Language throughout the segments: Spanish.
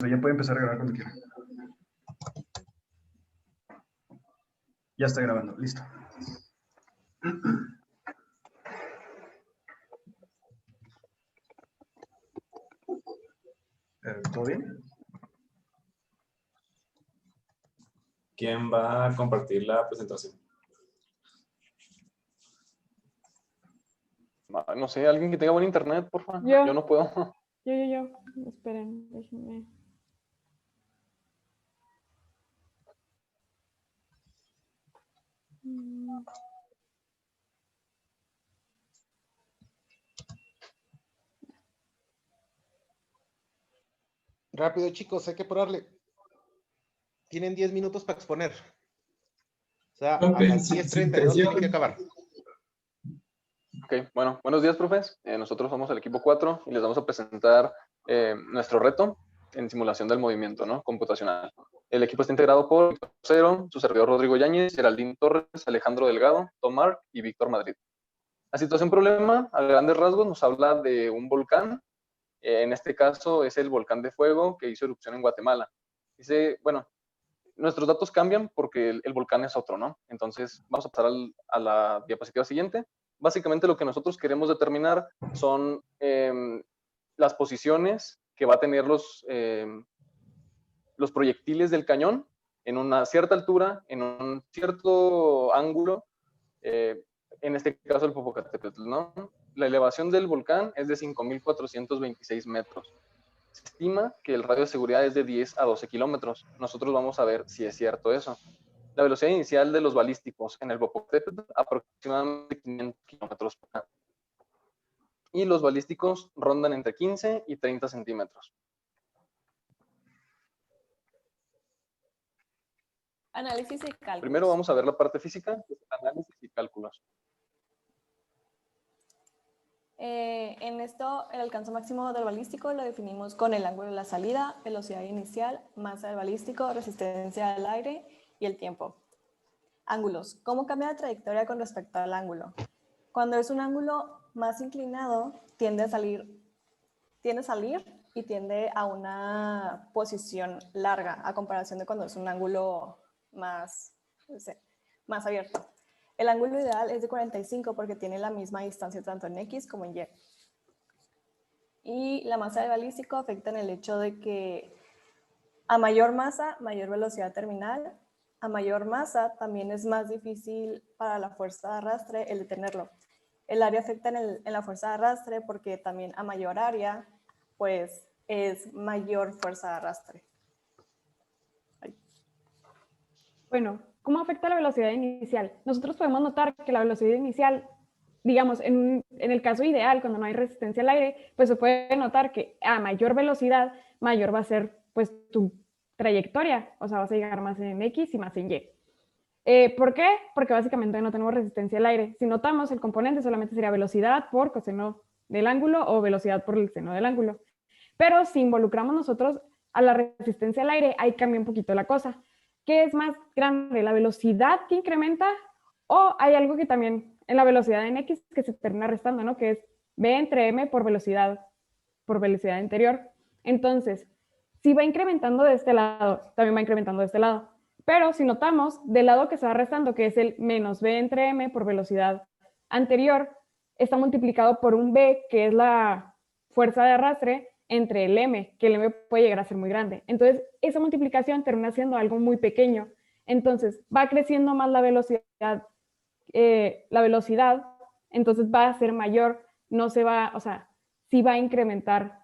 Ya puede empezar a grabar cuando quiera. Ya está grabando, listo. ¿Todo bien? ¿Quién va a compartir la presentación? No sé, alguien que tenga buen internet, por favor. Yo. Yo no puedo. Yo. Esperen, déjenme. Rápido, chicos, hay que apurarle. Tienen 10 minutos para exponer. O sea, a las 10:32 tienen que acabar. Ok, bueno, buenos días, profes. Nosotros somos el equipo 4 y les vamos a presentar nuestro reto en simulación del movimiento, ¿no? Computacional. El equipo está integrado por Víctor Cero, su servidor Rodrigo Yáñez, Geraldine Torres, Alejandro Delgado, Tomar y Víctor Madrid. La situación problema, a grandes rasgos, nos habla de un volcán. En este caso es el volcán de fuego que hizo erupción en Guatemala. Dice, bueno, nuestros datos cambian porque el volcán es otro, ¿no? Entonces, vamos a pasar a la diapositiva siguiente. Básicamente lo que nosotros queremos determinar son las posiciones que va a tener los proyectiles del cañón en una cierta altura, en un cierto ángulo, en este caso el Popocatépetl, ¿no? La elevación del volcán es de 5.426 metros. Se estima que el radio de seguridad es de 10 a 12 kilómetros. Nosotros vamos a ver si es cierto eso. La velocidad inicial de los balísticos en el Popocatépetl aproximadamente 500 kilómetros por hora. Y los balísticos rondan entre 15 y 30 centímetros. Análisis y cálculos. Primero vamos a ver la parte física, análisis y cálculos. En esto, el alcance máximo del balístico lo definimos con el ángulo de la salida, velocidad inicial, masa del balístico, resistencia al aire y el tiempo. Ángulos. ¿Cómo cambia la trayectoria con respecto al ángulo? Cuando es un ángulo más inclinado, tiende a salir y tiende a una posición larga, a comparación de cuando es un ángulo más abierto. El ángulo ideal es de 45 porque tiene la misma distancia tanto en X como en Y. Y la masa del balístico afecta en el hecho de que a mayor masa, mayor velocidad terminal. A mayor masa también es más difícil para la fuerza de arrastre el detenerlo. El área afecta en la fuerza de arrastre porque también a mayor área, pues es mayor fuerza de arrastre. Bueno, ¿cómo afecta la velocidad inicial? Nosotros podemos notar que la velocidad inicial, digamos, en el caso ideal, cuando no hay resistencia al aire, pues se puede notar que a mayor velocidad, mayor va a ser pues tu trayectoria, o sea, vas a llegar más en X y más en Y. ¿Por qué? Porque básicamente no tenemos resistencia al aire. Si notamos, el componente solamente sería velocidad por coseno del ángulo o velocidad por el seno del ángulo. Pero si involucramos nosotros a la resistencia al aire, ahí cambia un poquito la cosa. ¿Qué es más grande, la velocidad que incrementa o hay algo que también en la velocidad en X que se termina restando, ¿no? Que es V entre M por velocidad interior. Entonces, si va incrementando de este lado, también va incrementando de este lado. Pero si notamos, del lado que se va restando, que es el menos V entre M por velocidad anterior, está multiplicado por un V, que es la fuerza de arrastre, entre el M, que el M puede llegar a ser muy grande. Entonces, esa multiplicación termina siendo algo muy pequeño. Entonces, va creciendo más la velocidad, entonces va a ser mayor, no se va, o sea, sí va a incrementar.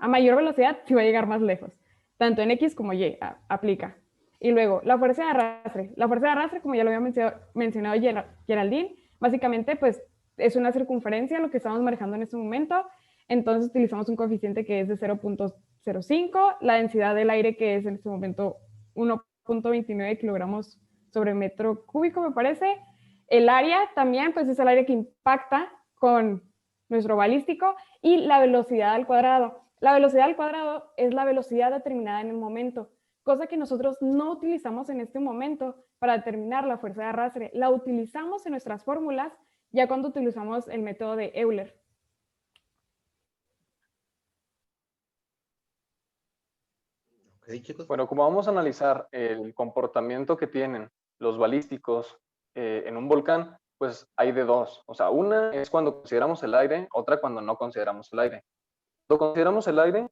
A mayor velocidad, sí va a llegar más lejos. Tanto en X como Y aplica. Y luego, la fuerza de arrastre. La fuerza de arrastre, como ya lo había mencionado Geraldine, básicamente, pues, es una circunferencia lo que estamos manejando en este momento. Entonces utilizamos un coeficiente que es de 0.05, la densidad del aire que es en este momento 1.29 kilogramos sobre metro cúbico, me parece. El área también, pues es el área que impacta con nuestro balístico y la velocidad al cuadrado. La velocidad al cuadrado es la velocidad determinada en el momento, cosa que nosotros no utilizamos en este momento para determinar la fuerza de arrastre. La utilizamos en nuestras fórmulas ya cuando utilizamos el método de Euler. ¿Sí, chicos? Bueno, como vamos a analizar el comportamiento que tienen los balísticos en un volcán, pues hay de dos. O sea, una es cuando consideramos el aire, otra cuando no consideramos el aire. Cuando consideramos el aire,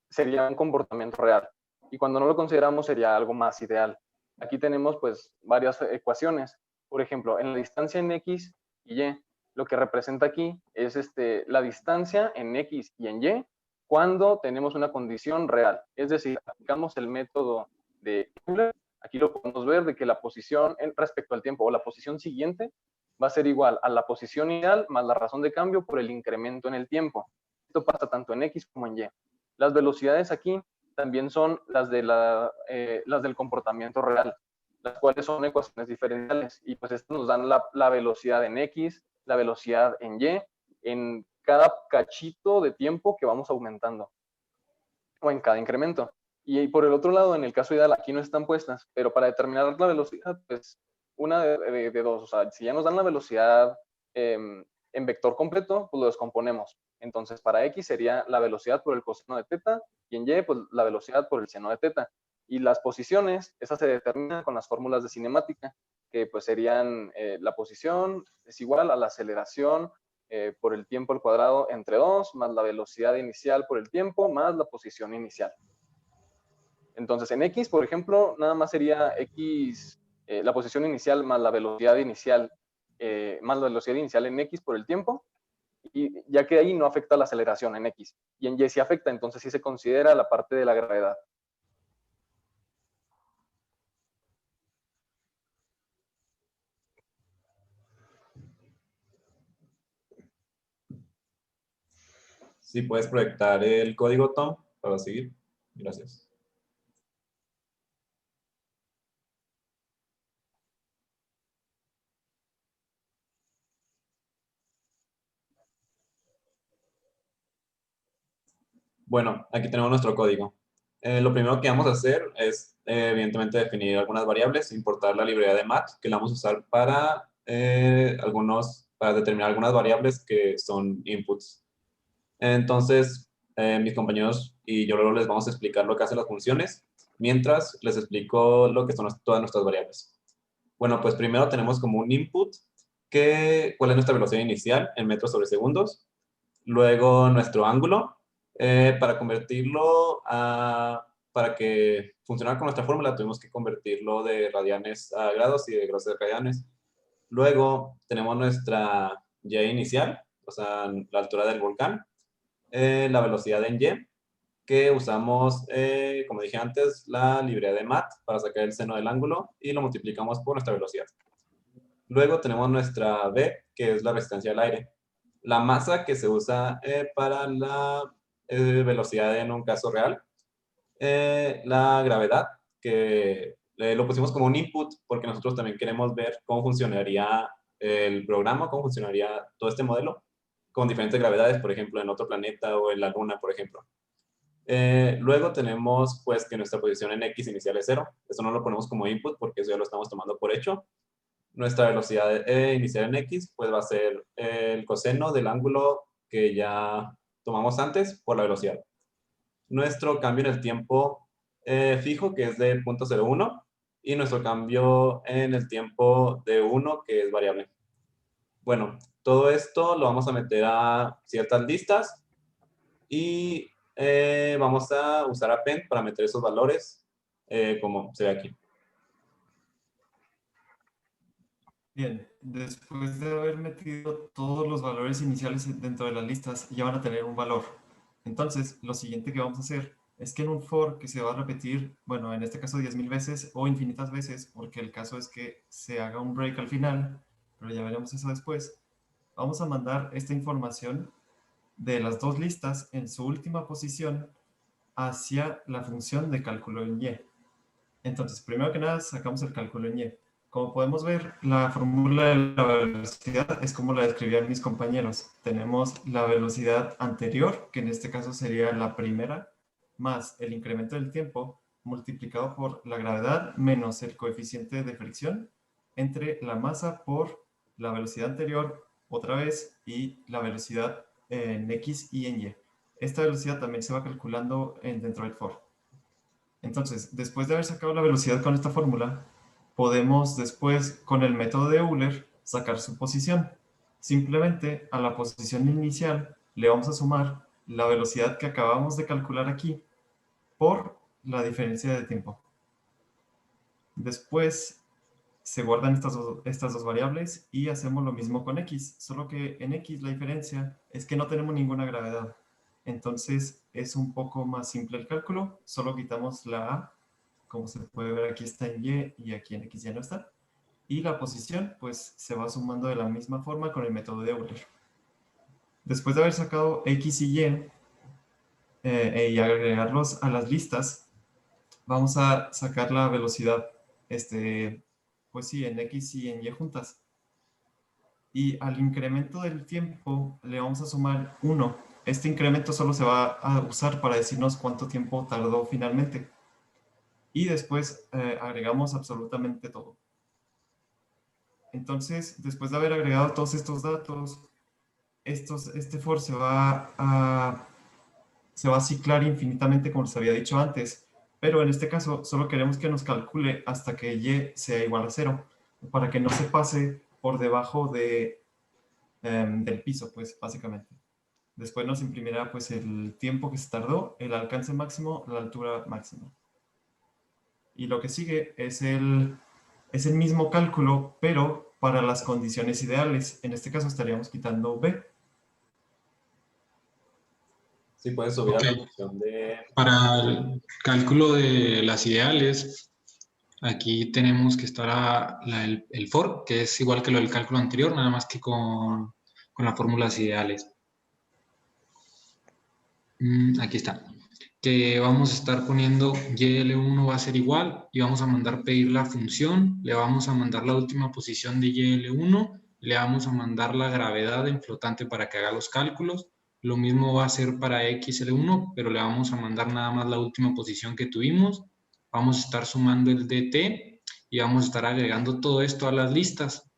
sería un comportamiento real. Y cuando no lo consideramos, sería algo más ideal. Aquí tenemos pues varias ecuaciones. Por ejemplo, en la distancia en X y Y, lo que representa aquí es la distancia en X y en Y cuando tenemos una condición real. Es decir, aplicamos el método de Euler. Aquí lo podemos ver de que la posición respecto al tiempo o la posición siguiente va a ser igual a la posición ideal más la razón de cambio por el incremento en el tiempo. Esto pasa tanto en X como en Y. Las velocidades aquí también son las del comportamiento real, las cuales son ecuaciones diferenciales. Y pues estas nos dan la velocidad en X, la velocidad en Y, en cada cachito de tiempo que vamos aumentando, o en cada incremento. Y por el otro lado, en el caso ideal, aquí no están puestas, pero para determinar la velocidad, pues una de dos. O sea, si ya nos dan la velocidad en vector completo, pues lo descomponemos. Entonces, para X sería la velocidad por el coseno de teta, y en Y, pues la velocidad por el seno de teta. Y las posiciones, esas se determinan con las fórmulas de cinemática, que pues serían la posición es igual a la aceleración por el tiempo al cuadrado entre 2, más la velocidad inicial por el tiempo, más la posición inicial. Entonces, en X, por ejemplo, nada más sería X, la posición inicial más la velocidad inicial en X por el tiempo, y ya que ahí no afecta la aceleración en X. Y en Y sí afecta, entonces sí se considera la parte de la gravedad. Sí, puedes proyectar el código, Tom, para seguir. Gracias. Bueno, aquí tenemos nuestro código. Lo primero que vamos a hacer es, evidentemente, definir algunas variables, importar la librería de math, que la vamos a usar para determinar algunas variables que son inputs. Entonces, mis compañeros y yo luego les vamos a explicar lo que hacen las funciones, mientras les explico lo que son todas nuestras variables. Bueno, pues primero tenemos como un input, cuál es nuestra velocidad inicial en metros sobre segundos. Luego nuestro ángulo, para para que funcionara con nuestra fórmula, tuvimos que convertirlo de radianes a grados y de grados a radianes. Luego tenemos nuestra Y inicial, o sea, la altura del volcán, la velocidad en Y, que usamos, como dije antes, la librería de math para sacar el seno del ángulo y lo multiplicamos por nuestra velocidad. Luego tenemos nuestra V, que es la resistencia al aire. La masa que se usa para la velocidad en un caso real. La gravedad, que lo pusimos como un input porque nosotros también queremos ver cómo funcionaría el programa, cómo funcionaría todo este modelo con diferentes gravedades, por ejemplo, en otro planeta o en la Luna, por ejemplo. Luego tenemos pues que nuestra posición en X inicial es 0. Eso no lo ponemos como input porque eso ya lo estamos tomando por hecho. Nuestra velocidad inicial en X pues va a ser el coseno del ángulo que ya tomamos antes por la velocidad. Nuestro cambio en el tiempo fijo, que es de 0.01, y nuestro cambio en el tiempo de 1, que es variable. Bueno, todo esto lo vamos a meter a ciertas listas y vamos a usar append para meter esos valores como se ve aquí. Bien, después de haber metido todos los valores iniciales dentro de las listas, ya van a tener un valor. Entonces, lo siguiente que vamos a hacer es que en un for que se va a repetir, bueno, en este caso 10.000 veces o infinitas veces, porque el caso es que se haga un break al final, pero ya veremos eso después, vamos a mandar esta información de las dos listas en su última posición hacia la función de cálculo en Y. Entonces, primero que nada, sacamos el cálculo en Y. Como podemos ver, la fórmula de la velocidad es como la describían mis compañeros. Tenemos la velocidad anterior, que en este caso sería la primera, más el incremento del tiempo multiplicado por la gravedad menos el coeficiente de fricción entre la masa por la velocidad anterior otra vez y la velocidad en X y en Y. Esta velocidad también se va calculando dentro del for. Entonces, después de haber sacado la velocidad con esta fórmula, podemos después, con el método de Euler, sacar su posición. Simplemente a la posición inicial le vamos a sumar la velocidad que acabamos de calcular aquí por la diferencia de tiempo. Después se guardan estas dos variables y hacemos lo mismo con x, solo que en x la diferencia es que no tenemos ninguna gravedad. Entonces es un poco más simple el cálculo, solo quitamos la a, como se puede ver aquí está en y aquí en x ya no está. Y la posición pues se va sumando de la misma forma con el método de Euler. Después de haber sacado x y y agregarlos a las listas, vamos a sacar la velocidad, pues sí, en x y en y juntas. Y al incremento del tiempo le vamos a sumar 1. Este incremento solo se va a usar para decirnos cuánto tiempo tardó finalmente. Y después agregamos absolutamente todo. Entonces, después de haber agregado todos estos datos, este for se va a ciclar infinitamente como les había dicho antes, pero en este caso solo queremos que nos calcule hasta que y sea igual a 0, para que no se pase por debajo del piso, pues básicamente. Después nos imprimirá pues el tiempo que se tardó, el alcance máximo, la altura máxima. Y lo que sigue es el mismo cálculo, pero para las condiciones ideales. En este caso estaríamos quitando b. Sí, puedes subir a la función de... Para el cálculo de las ideales, aquí tenemos que estar el for, que es igual que lo del cálculo anterior, nada más que con las fórmulas ideales. Aquí está. Que vamos a estar poniendo YL1 va a ser igual y vamos a mandar pedir la función, le vamos a mandar la última posición de YL1, le vamos a mandar la gravedad en flotante para que haga los cálculos. Lo mismo va a ser para XL1, pero le vamos a mandar nada más la última posición que tuvimos. Vamos a estar sumando el DT y vamos a estar agregando todo esto a las listas.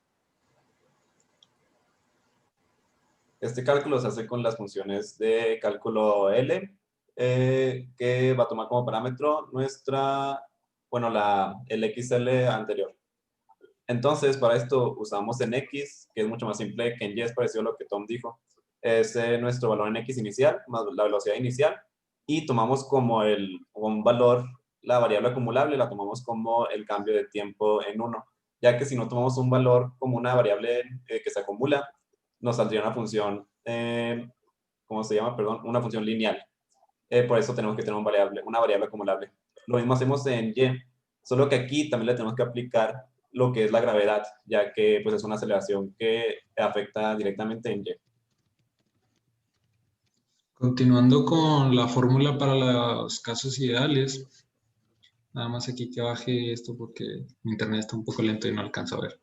Este cálculo se hace con las funciones de cálculo L, que va a tomar como parámetro el XL anterior. Entonces, para esto usamos en X, que es mucho más simple que en Y, es parecido a lo que Tom dijo. Es nuestro valor en X inicial, más la velocidad inicial, y tomamos como un valor, la variable acumulable, la tomamos como el cambio de tiempo en 1, ya que si no tomamos un valor como una variable que se acumula, nos saldría una función, ¿cómo se llama? Perdón, una función lineal. Por eso tenemos que tener una variable acumulable. Lo mismo hacemos en Y, solo que aquí también le tenemos que aplicar lo que es la gravedad, ya que pues, es una aceleración que afecta directamente en Y. Continuando con la fórmula para los casos ideales, nada más aquí que baje esto porque mi internet está un poco lento y no alcanzo a ver.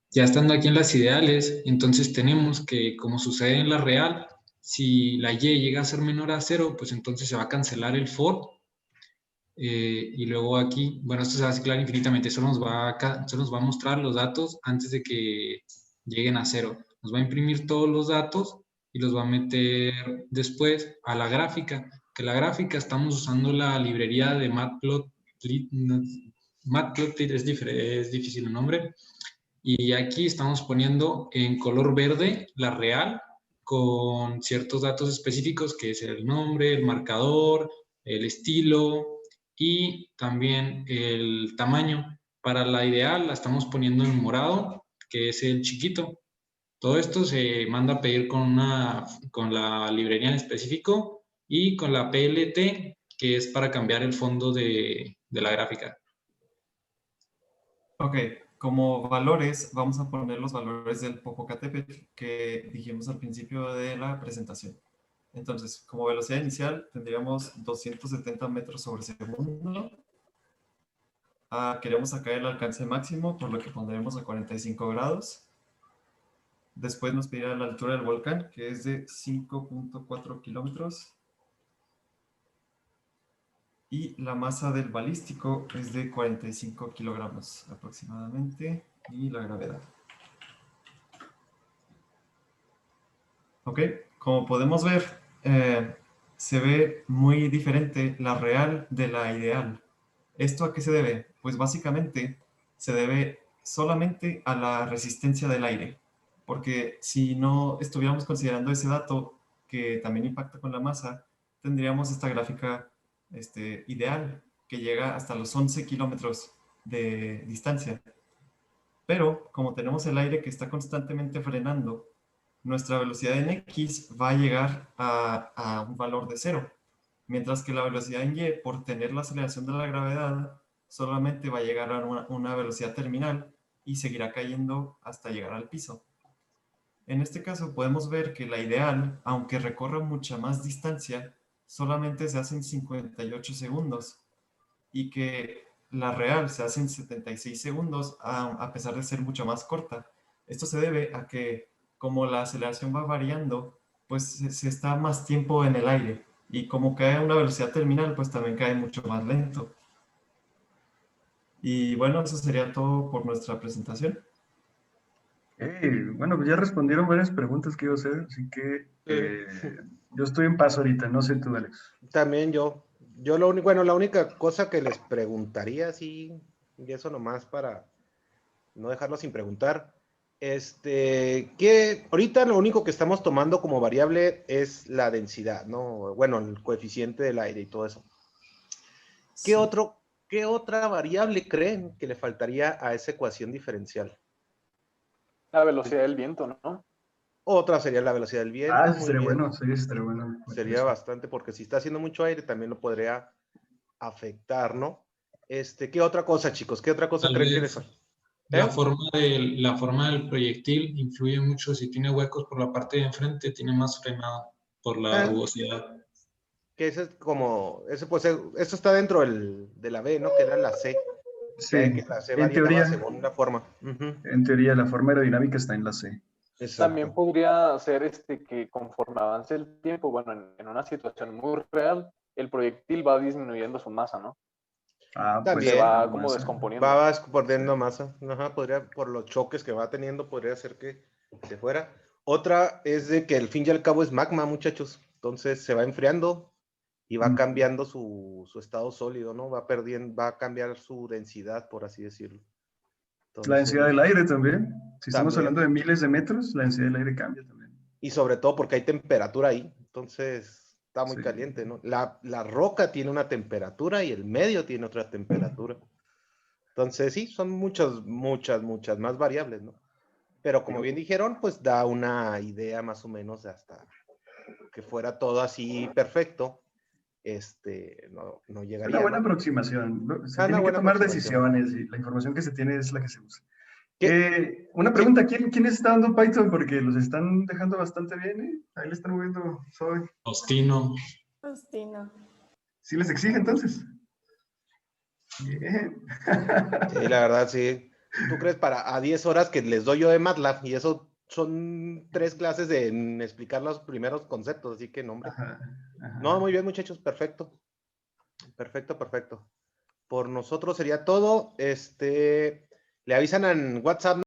Ya estando aquí en las ideales, entonces tenemos que, como sucede en la real, si la y llega a ser menor a 0, pues entonces se va a cancelar el for. Y luego aquí, bueno, esto se va a ciclar infinitamente, solo nos va a mostrar los datos antes de que lleguen a 0. Nos va a imprimir todos los datos y los va a meter después a la gráfica. Que la gráfica estamos usando la librería de Matplotlib, es difícil el nombre. Y aquí estamos poniendo en color verde la real con ciertos datos específicos que es el nombre, el marcador, el estilo y también el tamaño. Para la ideal la estamos poniendo en morado, que es el chiquito. Todo esto se manda a pedir con la librería en específico y con la PLT, que es para cambiar el fondo de la gráfica. Ok, como valores vamos a poner los valores del Popocatépetl que dijimos al principio de la presentación. Entonces, como velocidad inicial tendríamos 270 metros sobre segundo. Queremos sacar el alcance máximo, por lo que pondremos a 45 grados. Después nos pedirá la altura del volcán, que es de 5.4 kilómetros. Y la masa del balístico es de 45 kilogramos aproximadamente. Y la gravedad. Ok, como podemos ver, se ve muy diferente la real de la ideal. ¿Esto a qué se debe? Pues básicamente se debe solamente a la resistencia del aire, porque si no estuviéramos considerando ese dato que también impacta con la masa, tendríamos esta gráfica ideal que llega hasta los 11 kilómetros de distancia. Pero como tenemos el aire que está constantemente frenando, nuestra velocidad en X va a llegar a un valor de 0, mientras que la velocidad en Y, por tener la aceleración de la gravedad, solamente va a llegar a una velocidad terminal y seguirá cayendo hasta llegar al piso. En este caso podemos ver que la ideal, aunque recorra mucha más distancia, solamente se hace en 58 segundos y que la real se hace en 76 segundos a pesar de ser mucho más corta. Esto se debe a que como la aceleración va variando, pues se está más tiempo en el aire y como cae a una velocidad terminal, pues también cae mucho más lento. Y bueno, eso sería todo por nuestra presentación. Bueno, pues ya respondieron varias preguntas que iba a hacer, así que yo estoy en paso ahorita, no sé tú, Alex. También yo lo único, bueno, la única cosa que les preguntaría, sí, y eso nomás para no dejarlo sin preguntar, que ahorita lo único que estamos tomando como variable es la densidad, ¿no? Bueno, el coeficiente del aire y todo eso. Sí. ¿Qué otra variable creen que le faltaría a esa ecuación diferencial? La velocidad del viento, ¿no? Otra sería la velocidad del viento. Ah, muy sería bien. bueno, sí, estaría bueno. Sería bastante, porque si está haciendo mucho aire también lo podría afectar, ¿no? ¿Qué otra cosa, chicos? ¿Qué otra cosa Tal creen que vez les falta? la forma del proyectil influye mucho. Si tiene huecos por la parte de enfrente, tiene más frenado por la rugosidad. Que ese es como, pues, eso está dentro de la B, ¿no? Que era la C. Sí, Que la C en variaba teoría, según la forma. en teoría la forma aerodinámica está en la C. Exacto. También podría ser que conforme avance el tiempo, bueno, en una situación muy real, el proyectil va disminuyendo su masa, ¿no? Ah, También. Se va la como masa. descomponiendo. Va perdiendo masa. Ajá, por los choques que va teniendo, podría ser que se fuera. Otra es de que al fin y al cabo es magma, muchachos. Entonces se va enfriando y va cambiando su estado sólido, ¿no? Va a cambiar su densidad, por así decirlo. Entonces, La densidad del aire también. Si estamos También. hablando de miles de metros, la densidad del aire cambia también. y sobre todo porque hay temperatura ahí. Entonces está muy Sí. caliente, ¿no? La roca tiene una temperatura y el medio tiene otra temperatura. Entonces sí, son muchas más variables, ¿no? Pero como bien dijeron, pues da una idea más o menos de hasta que fuera todo así perfecto, no llegaría. Una buena ¿no? aproximación. Se Una tienen que buena tomar aproximación. decisiones y la información que se tiene es la que se usa. ¿Qué? Una pregunta, ¿quién está dando Python? Porque los están dejando bastante bien, ¿eh? Ahí le están moviendo Zoe. Ostino. Justino. ¿Sí les exige entonces? Bien. Sí, la verdad, sí. ¿Tú crees a 10 horas que les doy yo de MATLAB? Y eso son 3 clases de explicar los primeros conceptos, así que no, hombre. Ajá. No, muy bien, muchachos, perfecto. Perfecto. Por nosotros sería todo. Le avisan en WhatsApp.